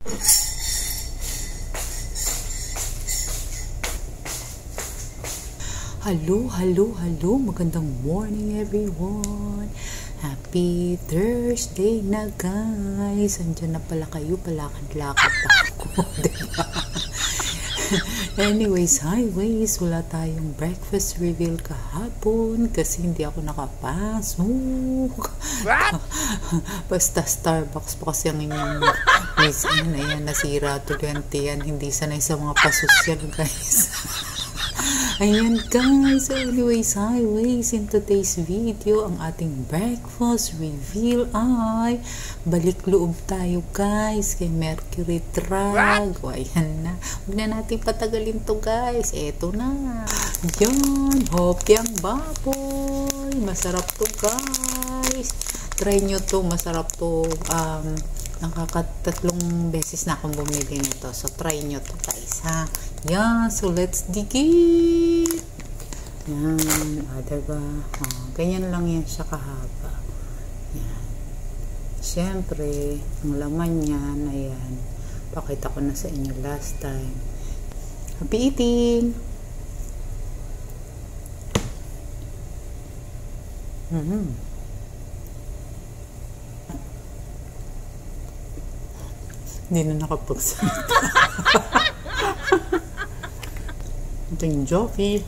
Hello. Magandang morning everyone. Happy Thursday na guys. Andiyan na pala kayo, palakad-lakad pa ako. Diba? Anyways, wala tayong breakfast reveal kahapon kasi hindi ako nakapasok. Basta Starbucks pa kasi ang inyong guys. Ayan, nasira tuloy yan. Hindi sanay sa mga pasosyal guys. Ayan guys, anyways, in today's video, ang ating breakfast reveal ay balik loob tayo guys kay Mercury Drug. O, ayan na. Huwag na natin patagalin to guys. Eto na. Yan, hopyang baboy. Masarap to guys. Try nyo to, masarap to. Nakakatatlong beses na akong bumili nito. So, try nyo to guys, ha? Yan, so let's dig it. Yan, diba? Ganyan lang yan siya kahaba. Yan. Siyempre, ang laman yan, ayan. Pakita ko na sa inyo last time. Happy eating! Hindi na nakapagsalita. Ito yung Joffy.